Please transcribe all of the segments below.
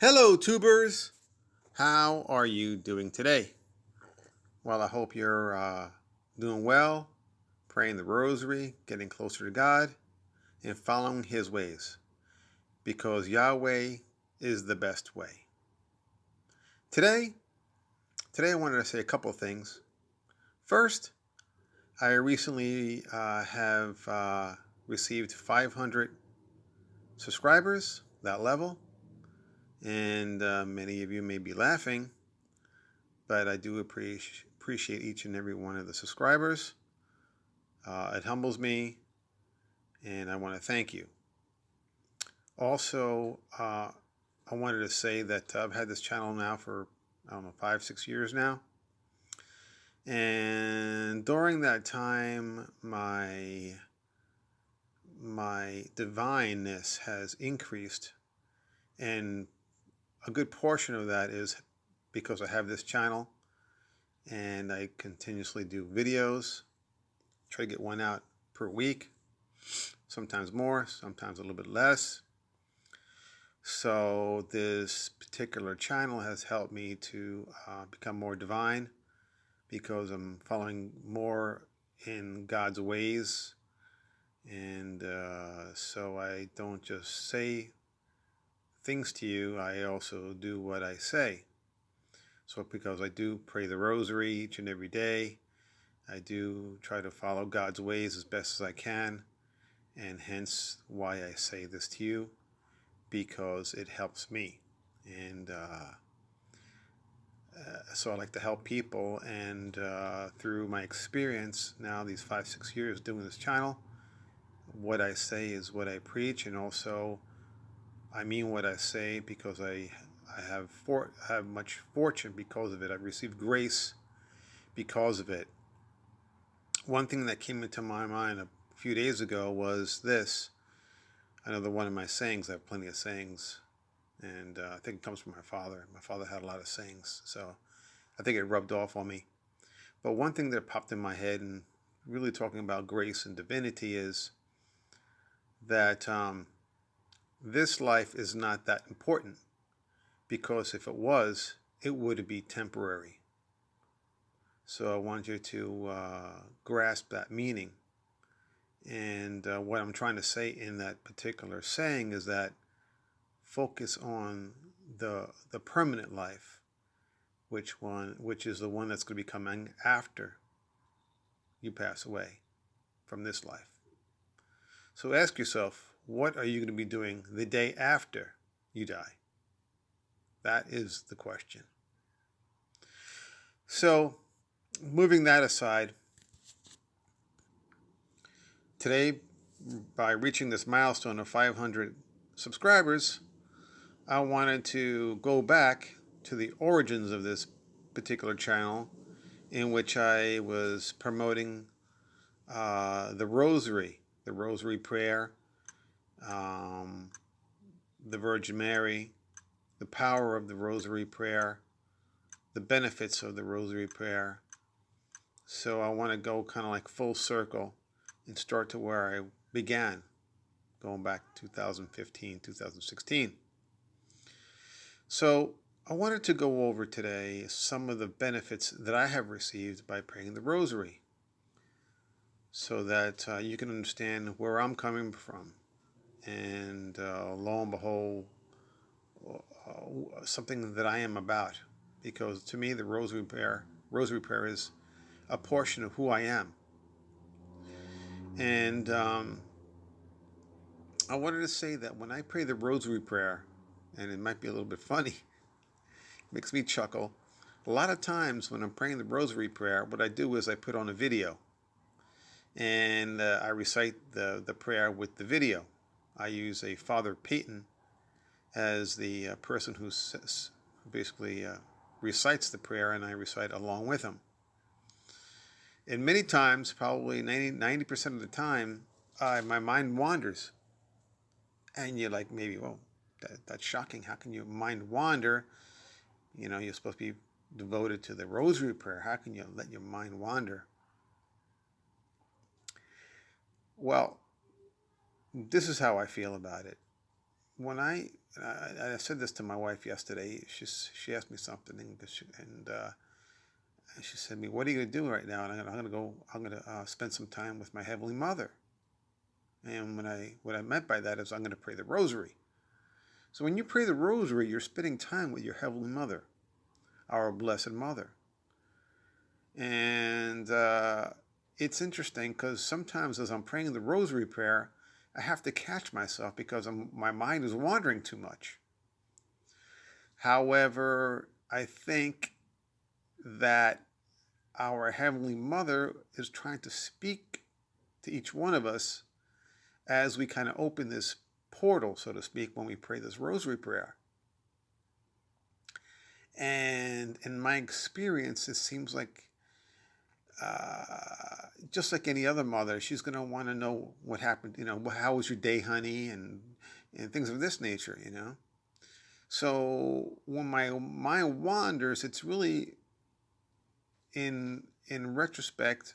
Hello, tubers. How are you doing today? Well, I hope you're doing well, praying the Rosary, getting closer to God, and following His ways, because Yahweh is the best way. Today, I wanted to say a couple of things. First, I recently have received 500 subscribers, that level, and many of you may be laughing, but I do appreciate each and every one of the subscribers. It humbles me, and I want to thank you. Also, I wanted to say that I've had this channel now for, I don't know, 5-6 years now. And during that time, my divineness has increased, and a good portion of that is because I have this channel and I continuously do videos, try to get one out per week, sometimes more, sometimes a little bit less. So this particular channel has helped me to become more divine, because I'm following more in God's ways. And so I don't just say things to you, I also do what I say. So because I do pray the Rosary each and every day, I do try to follow God's ways as best as I can, and hence why I say this to you, because it helps me. And so I like to help people, and through my experience now, these 5-6 years doing this channel, what I say is what I preach, and also I mean what I say, because I have much fortune because of it. I've received grace because of it. One thing that came into my mind a few days ago was this. Another one of my sayings. I have plenty of sayings, and I think it comes from my father. My father had a lot of sayings, so I think it rubbed off on me. But one thing that popped in my head, and really talking about grace and divinity, is that this life is not that important, because if it was, it would be temporary. So I want you to grasp that meaning. And what I'm trying to say in that particular saying is that focus on the permanent life, which is the one that's going to be coming after you pass away from this life. So ask yourself, what are you going to be doing the day after you die? That is the question. So, moving that aside, today, by reaching this milestone of 500 subscribers, I wanted to go back to the origins of this particular channel, in which I was promoting the Rosary prayer, the Virgin Mary, the power of the Rosary prayer, the benefits of the Rosary prayer. So I want to go kind of like full circle and start to where I began, going back 2015, 2016. So I wanted to go over today some of the benefits that I have received by praying the Rosary, so that you can understand where I'm coming from. And lo and behold, something that I am about, because to me the Rosary prayer is a portion of who I am. And I wanted to say that when I pray the Rosary prayer, and it might be a little bit funny, makes me chuckle. A lot of times when I'm praying the Rosary prayer, what I do is I put on a video, and I recite the prayer with the video. I use a Father Peyton as the person who basically recites the prayer, and I recite along with him. And many times, probably 90% of the time, my mind wanders. And you're like, maybe, well, that's shocking. How can your mind wander? You know, you're supposed to be devoted to the Rosary prayer. How can you let your mind wander? Well, this is how I feel about it. when I said this to my wife yesterday. She asked me something, and she said to me, "What are you going to do right now?" And I'm gonna spend some time with my Heavenly Mother. And what I meant by that is I'm going to pray the Rosary. So when you pray the Rosary, you're spending time with your Heavenly Mother, our Blessed Mother. And it's interesting because sometimes as I'm praying the Rosary prayer, I have to catch myself because my mind is wandering too much. However, I think that our Heavenly Mother is trying to speak to each one of us as we kind of open this portal, so to speak, when we pray this Rosary prayer. And in my experience, it seems like just like any other mother, she's going to want to know what happened. How was your day, honey, and things of this nature. So when my mind wanders, it's really in retrospect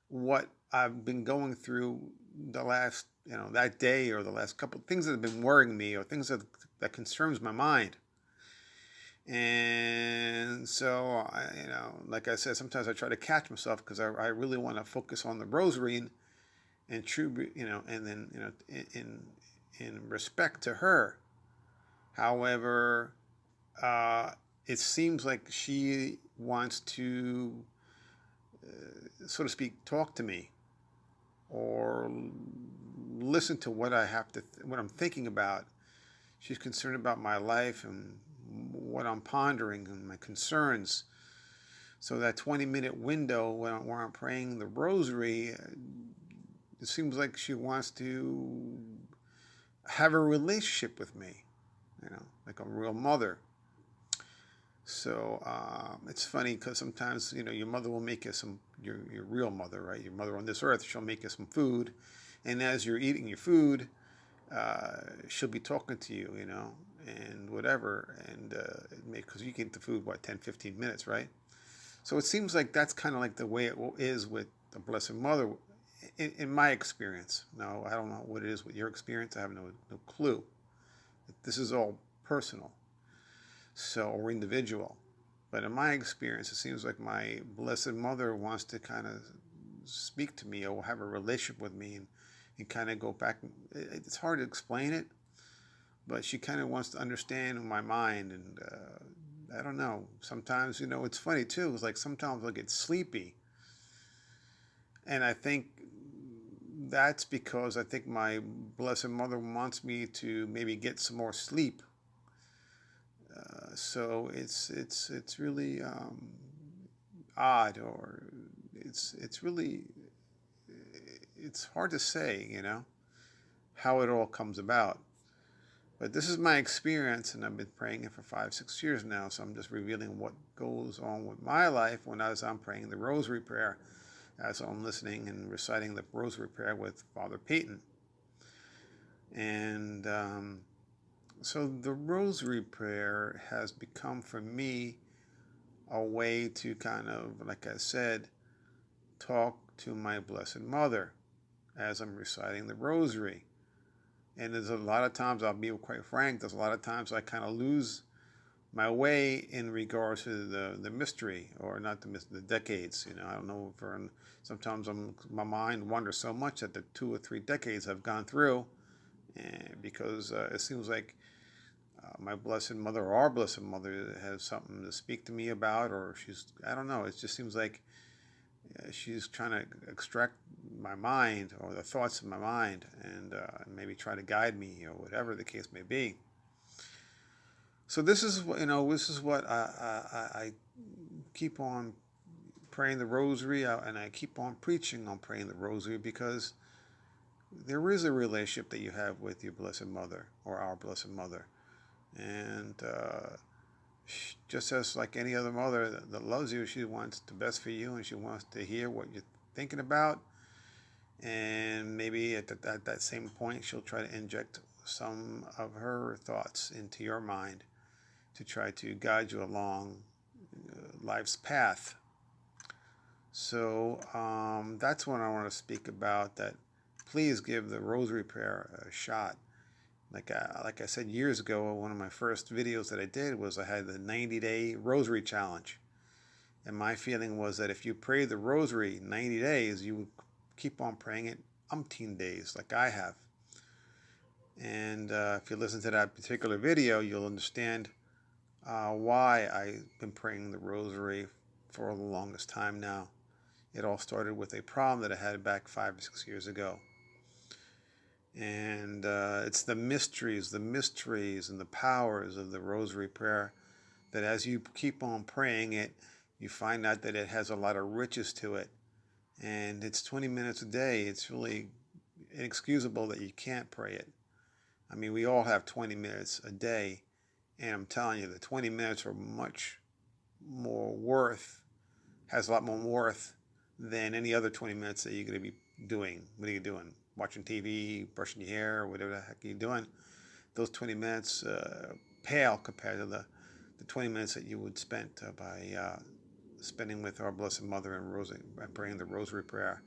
what I've been going through the last that day or the last couple of things that have been worrying me or things that concerns my mind. And so like I said, sometimes I try to catch myself because I really want to focus on the Rosary and true and then in respect to her. However, it seems like she wants to so to speak talk to me or listen to what what I'm thinking about. She's concerned about my life and what I'm pondering and my concerns. So that 20-minute window where I'm praying the Rosary, it seems like she wants to have a relationship with me, like a real mother. So it's funny because sometimes your mother will make you your real mother, right? Your mother on this earth, she'll make you some food, and as you're eating your food, she'll be talking to you, and whatever, and because you can eat the food 10, 15 minutes, right? So it seems like that's kind of like the way it is with the Blessed Mother, in my experience. Now I don't know what it is with your experience. I have no clue. This is all personal, or individual. But in my experience, it seems like my Blessed Mother wants to kind of speak to me or have a relationship with me and kind of go back. It's hard to explain it, but she kind of wants to understand my mind. And I don't know. Sometimes, it's funny too. It's like sometimes I'll get sleepy. And I think that's because I think my Blessed Mother wants me to maybe get some more sleep. So it's really odd, or it's really it's hard to say, how it all comes about. But this is my experience, and I've been praying it for 5-6 years now. So I'm just revealing what goes on with my life as I'm praying the Rosary prayer, as I'm listening and reciting the Rosary prayer with Father Peyton. And so the Rosary prayer has become for me a way to kind of, like I said, talk to my Blessed Mother as I'm reciting the Rosary. And there's a lot of times, I'll be quite frank, there's a lot of times I kind of lose my way in regards to the mystery, or not the decades. I don't know, sometimes my mind wanders so much that the 2 or 3 decades I've gone through, and because it seems like my Blessed Mother, or our Blessed Mother, has something to speak to me about, or I don't know, it just seems like she's trying to extract my mind or the thoughts of my mind, and maybe try to guide me, or whatever the case may be. So this is what I keep on praying the Rosary, and I keep on preaching on praying the Rosary, because there is a relationship that you have with your Blessed Mother, or our Blessed Mother. And just as like any other mother that loves you, she wants the best for you, and she wants to hear what you're thinking about. And maybe at that same point, she'll try to inject some of her thoughts into your mind to try to guide you along life's path. So that's what I want to speak about, that please give the Rosary prayer a shot. Like I said years ago, one of my first videos that I did was I had the 90-day Rosary challenge. And my feeling was that if you pray the Rosary 90 days, you would keep on praying it umpteen days, like I have. And if you listen to that particular video, you'll understand why I've been praying the Rosary for the longest time now. It all started with a problem that I had back 5 or 6 years ago. And it's the mysteries, and the powers of the Rosary prayer that as you keep on praying it, you find out that it has a lot of riches to it. And it's 20 minutes a day. It's really inexcusable that you can't pray it. I mean, we all have 20 minutes a day, and I'm telling you, the 20 minutes are much more worth, has a lot more worth than any other 20 minutes that you're going to be doing. What are you doing? Watching TV, brushing your hair, or whatever the heck you're doing. Those 20 minutes pale compared to the 20 minutes that you would spend by spending with our Blessed Mother and praying the Rosary prayer.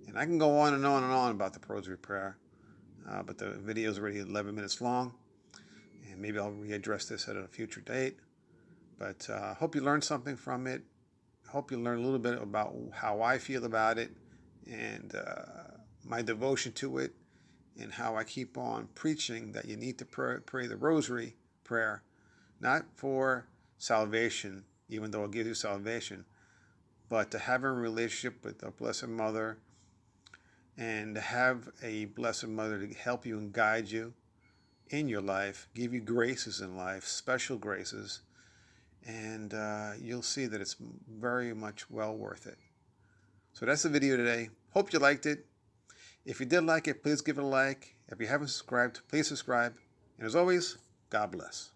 And I can go on and on and on about the Rosary prayer, but the video is already 11 minutes long, and maybe I'll readdress this at a future date. But I hope you learned something from it. I hope you learn a little bit about how I feel about it, and my devotion to it, and how I keep on preaching that you need to pray the Rosary prayer, not for salvation, even though it gives you salvation, but to have a relationship with the Blessed Mother, and to have a Blessed Mother to help you and guide you in your life, give you graces in life, special graces, and you'll see that it's very much well worth it. So that's the video today. Hope you liked it. If you did like it, please give it a like. If you haven't subscribed, please subscribe. And as always, God bless.